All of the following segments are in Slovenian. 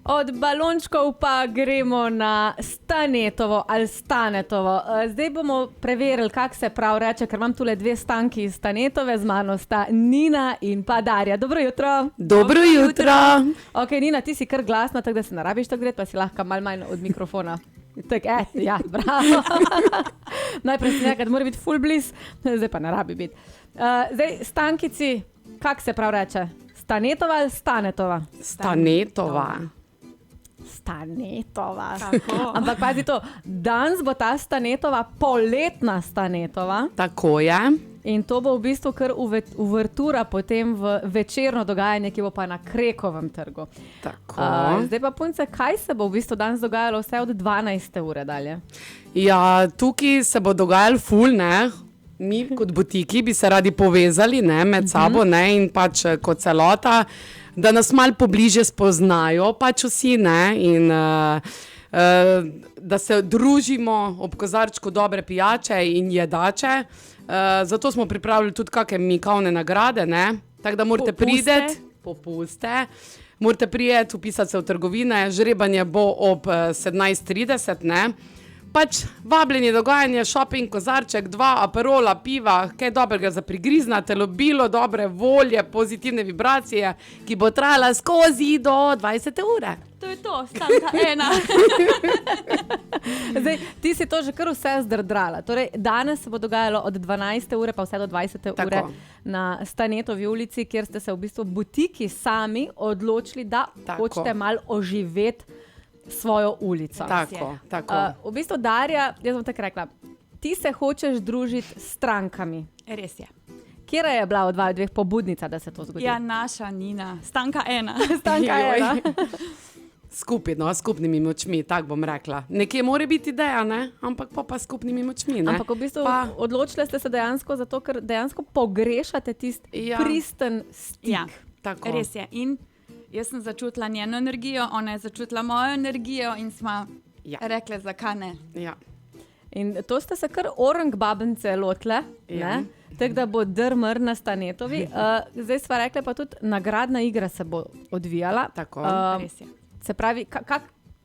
Od balončkov pa gremo na Stanetovo ali Stanetovo. Zdaj bomo preverili, kako se prav reče, ker imam tule dve Stanki iz Stanetove, z mano sta Nina in pa Darja. Dobro jutro. Dobro jutro. Ok, Nina, ti si kar glasna, tako da se ne rabiš tako gledati, pa si lahko malo manj od mikrofona. Tak, ja, bravo. Najprej si nekaj, mora biti full bliss, zdaj pa ne rabi biti. Zdaj, Stankici, kako se prav reče? Stanetova ali Stanetova? Stanetova. Stanetova. Ampak pazi to, danes bo ta Stanetova poletna Stanetova. Tako je. In to bo v bistvu kar uvertura potem v večerno dogajanje, ki bo pa na Krekovem trgu. Tako. Zdaj pa punce, kaj se bo v bistvu danes dogajalo vse od 12. ure dalje? Ja, tukaj se bo dogajalo ful, ne? Mi kot butiki bi se radi povezali, ne, med sabo, ne, in pač kot celota, da nas malo pobliže spoznajo pač vsi, ne, in da se družimo ob kozarčku dobre pijače in jedače. Zato smo pripravili tudi kakšne mikavne nagrade, ne, tako da morate priti, popuste, morate priti, vpisati se v trgovine, žrebanje bo ob 17:30, ne. Pač vabljeni dogajanje, shopping, kozarček, 2 aperola, piva, kaj dobrega za prigriznate, lobilo, dobre volje, pozitivne vibracije, ki bo trajala skozi do 20. ure. To je to, Stanka ena. Zdaj, ti si to že kar vse zdrdrala. Torej, danes se bo dogajalo od 12. ure pa vse do 20. ure na Stanetovi ulici, kjer ste se v bistvu butiki sami odločili, da hočete malo oživeti svojo ulico. Tako. V bistvu, Darja, jaz bom tako rekla, ti se hočeš družiti s strankami. Res je. Kjera je bila od dveh pobudnica, da se to zgodi? Ja, naša Nina. Stanka ena. Stanka ena. Skupnimi močmi, tako bom rekla. Nekje mora biti ideja, ne? Ampak pa skupnimi močmi, ne? Ampak v bistvu odločili ste se dejansko zato, ker dejansko pogrešate tisti pristen stik. Ja, tako. Res je. In jaz sem začutila njeno energijo, ona je začutila mojo energijo in smo rekli, zakaj ne. Ja. In to ste se kar orang babence lotile, ne? Tako da bo drmr na Stanetovi. Zdaj sva rekla pa tudi, nagradna igra se bo odvijala. Tako. Res je. Se pravi,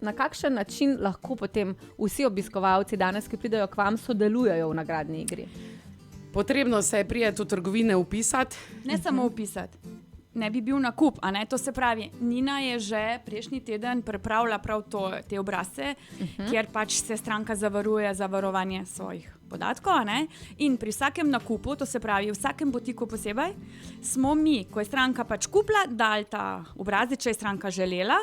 na kakšen način lahko potem vsi obiskovalci danes, ki pridejo k vam, sodelujejo v nagradni igri? Potrebno se je prijeti v trgovine upisati. Ne samo upisati. Ne bi bil nakup, a ne, to se pravi, Nina je že prejšnji teden pripravila prav te obrazce, kjer pač se stranka zavaruje za varovanje svojih podatkov, a ne, in pri vsakem nakupu, to se pravi v vsakem butiku posebej, smo mi, ko je stranka pač kupila, dali ta obrazec, če je stranka želela,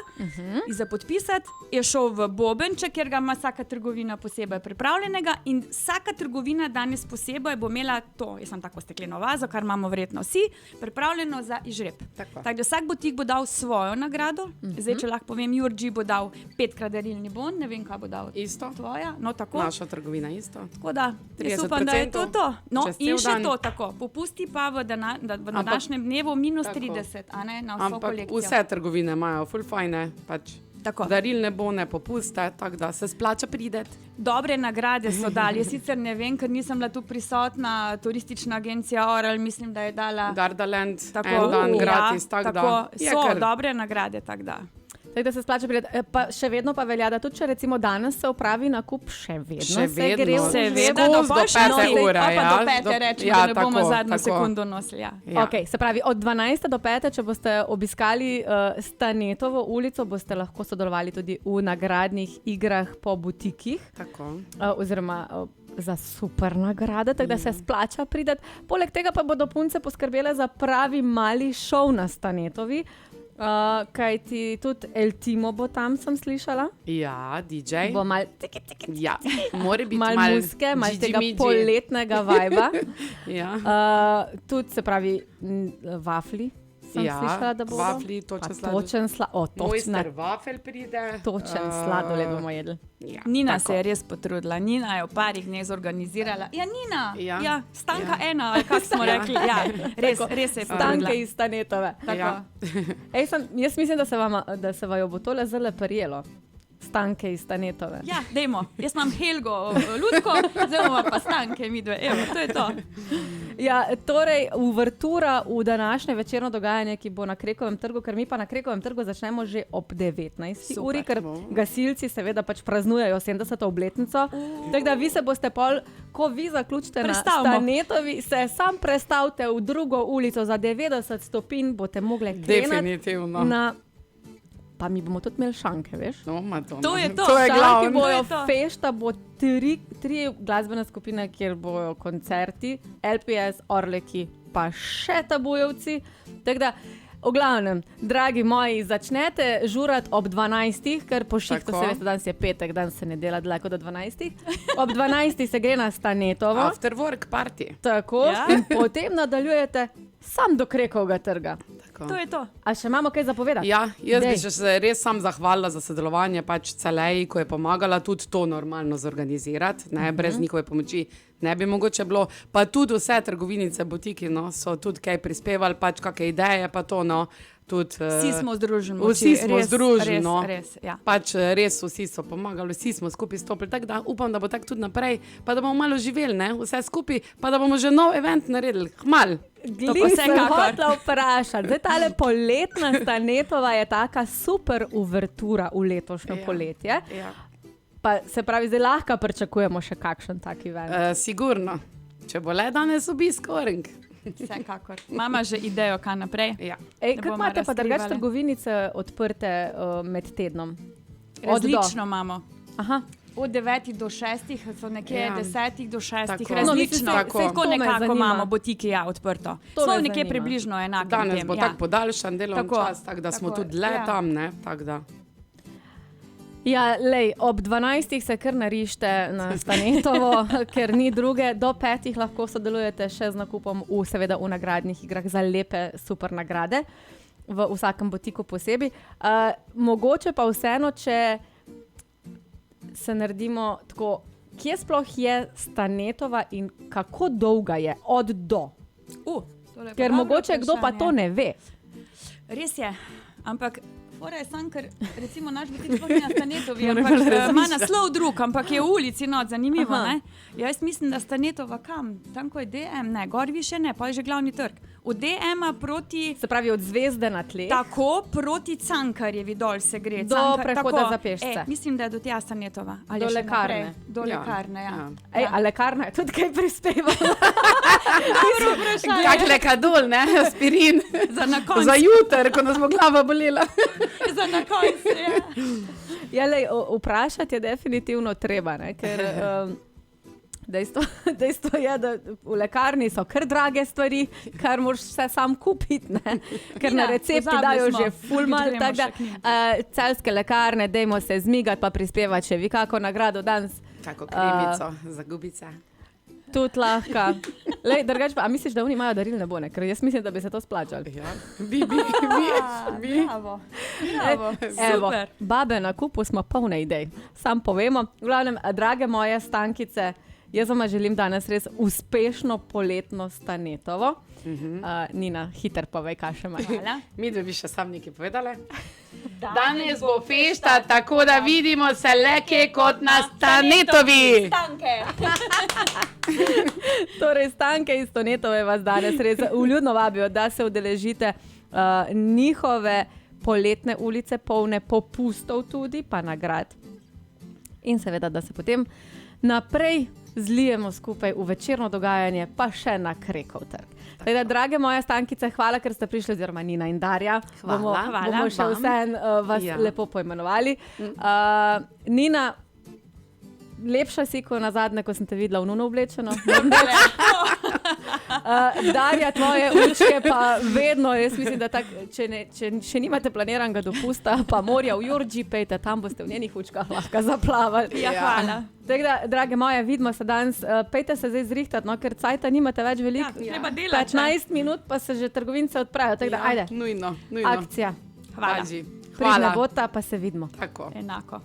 in za podpisati je šel v bobenček, kjer ga ima vsaka trgovina posebej pripravljenega in vsaka trgovina danes posebej bo imela to, jaz sem tako stekleno vazo, kar imamo verjetno vsi, pripravljeno za izžreb. Tako da vsak butik bo dal svojo nagrado. Zdaj, če lahko povem, Jurji bo dal 5-krat darilni bon, ne vem, kaj bo dal. Isto. Tvoja, no tako. Naša trgovina isto. Tako da, jaz upam, da je to. No, in še to tako. Popusti pa v današnjem dnevu -30, a ne, na vso kolekcijo. Vse trgovine imajo ful fajne, pač. Tako. Darilne bone, popuste, tako da se splača prideti. Dobre nagrade so dali. Jaz sicer ne vem, ker nisem bila tu prisotna, turistična agencija Oral, mislim, da je dala Gardaland, en dan gratis, tako da. So dobre nagrade, tako da. Tako da se splača prijeti. Pa še vedno pa velja, da tudi če recimo danes se opravi nakup, še vedno se gre v seveda do 5. ure. Pa do 5. rečemo, da ne bomo zadnjo sekundo nosili. Ok, se pravi, od 12. do 5. če boste obiskali Stanetovo ulico, boste lahko sodelovali tudi v nagradnih igrah po butikih. Tako. Oziroma za super nagrade, tako da se splača prideti. Poleg tega pa bodo punce poskrbele za pravi mali šov na Stanetovi. Kaj ti tudi El Timo bo tam, sem slišala? Ja, DJ. Bo mal ja, mora biti mal muske, mal tega poletnega vajba. Tudi se pravi vafli. Sem slišala, da bodo. Vafli, točen sladoled. Mojster vafel pride. Točen sladoled bomo jedli. Ja, Nina se je res potrudila. Nina je v parih dneh zorganizirala. Ja, Nina! Ja, Stanka ena, ali kako smo rekli. Ja, res se je potrudila. Stanke iz Stanetove. Ja. Jaz mislim, da se vam bo tole zelo prijelo. Stanke iz Stanetove. Ja, dajmo. Jaz imam Helgo, Ludko, zdaj bomo pa Stanke, mi dve. Evo, to je to. Ja, torej, uvertura v današnje večerno dogajanje, ki bo na Krekovem trgu, ker mi pa na Krekovem trgu začnemo že ob 19. uri, ker gasilci seveda pač praznujejo 70. obletnico. Tako da vi se boste pol, ko vi zaključite na Stanetovi, se sam prestavite v drugo ulico za 90 stopinj, boste mogli krenati. Definitivno. Pa mi bomo tudi imeli šanke, veš? No, to, to je to. To je glavno. Bojo fešta, bo tri glasbene skupine, kjer bojo koncerti, LPS, Orleki, pa še Tabujevci. Tako da, v glavnem, dragi moji, začnete žurati ob 12, ker po šihtu se veste, danes je petek, danes se ne dela dlako do 12. Ob 12 se gre na Stanetovo. After work party. Tako, in potem nadaljujete sam do Krekovega trga. To je to. A še imamo kaj zapovedati? Ja, jaz bi se res sam zahvalila za sodelovanje pač Celeji, ko je pomagala tudi to normalno zorganizirati. Ne, brez njihove pomoči ne bi mogoče bilo. Pa tudi vse trgovinice, butiki, no, so tudi kaj prispevali, pač kakšne ideje, pa to, no. Tudi, vsi smo združeni. Vsi smo združeni, no. Res, ja. Pač res vsi so pomagali, vsi smo skupaj stopili. Tako da upam, da bo tako tudi naprej, pa da bomo malo živeli, ne, vse skupaj, pa da bomo že nov event naredili, hmal. Glej, sem hotela vprašati. Zdaj, tale poletna Stanetova je taka super uvertura v letošnjo poletje. Ja. Pa se pravi, zdaj lahko pričakujemo še kakšen tak event. Sigurno. Če bo le danes obisk Oring. Vsekakor. Mama že idejo, kaj naprej. Ja. Kako imate pa drugače trgovinice odprte med tednom? Različno imamo. Aha. Od 9 do 6 so nekje 10 do 6, Tako. različno. No, tako nekako imamo botiki odprto. Smo nekje približno enako. Danes bo tako podaljšan delovni čas, tako da smo tudi le tam, ne? Tak da. Ja, lej, ob 12 se kar narište na Stanetovo, ker ni druge. Do 5 lahko sodelujete še z nakupom seveda v nagradnih igrah za lepe super nagrade v vsakem botiku posebej. Mogoče pa vseeno, če se naredimo tako, kje sploh je Stanetova in kako dolga je od do? Ker mogoče kdo pa to ne ve. Res je, ampak fora je sam, ker recimo naš butik sploh ni na Stanetovi, ampak ima naslov drug, ampak je v ulici, no, zanimivo, ne? Jaz mislim, da Stanetova kam? Tam, ko je DM, ne, gor više ne, pa je že glavni trg. Od DM-a proti... Se pravi, od Zvezde na tleh. Tako, proti Cankarjevi dol se gre. Do prehoda za pešce. Mislim, da je do tja Stanetova. Do lekarne. Do lekarne, ja. Ej, a lekarna je tudi kaj prispevala? Dobro vprašanje. Kak lekadol, ne? Aspirin. Za na koncu. Za jutr, ko nas bo glava bolela. Za na koncu, ja. Ja, lej, vprašati je definitivno treba, ne? Ker... Dejstvo je, da v lekarni so kar drage stvari, kar moraš vse sam kupiti, ne? Ker na recepti dajo že ful mal, tako da celjske lekarne, dajmo se zmigati pa prispevati še vi kako nagrado danes. Tako kremico za gubice. Tudi lahko. Lej, drugače pa, a misliš, da oni imajo darilne bone? Ker jaz mislim, da bi se to splačali. Ja, Bravo. Evo, babe na kupu smo polne idej. Sam povemo. V glavnem, drage moje Stankice, jaz vam želim danes res uspešno poletno Stanetovo. Nina, hiter povej, kaj še imaš. Mi dve bi še sam nekaj povedali. Danes bo fešta, tako da vidimo se leke kot na Stanetovi. Stanke. Torej, Stanke iz Stanetove vas danes res vljudno vabijo, da se udeležite njihove poletne ulice, polne popustov tudi, pa nagrad. In seveda, da se potem naprej zlijemo skupaj v večerno dogajanje, pa še na Krekov trg. Tako da, drage moje Stankice, hvala, ker ste prišli, oziroma Nina in Darja. Bomo še vseeno vas lepo poimenovali. Nina, lepša si, ko nazadnje, ko sem te videla v nuno oblečeno. Darja, tvoje učke pa vedno, jaz mislim, da tak, če še nimate planiranega dopusta, pa morja v Jurđi, pejte, tam boste v njenih učkah lahko zaplavali. Ja, hvala. Tako da, drage moje, vidimo se danes, pejte se zdaj zrihtati, no, ker cajta nimate več veliko. Ja, treba delati. 15 minut pa se že trgovince odpravijo, tako da, ajde. Nujno. Akcija. Hvala. Pridna bota, pa se vidimo. Tako. Enako.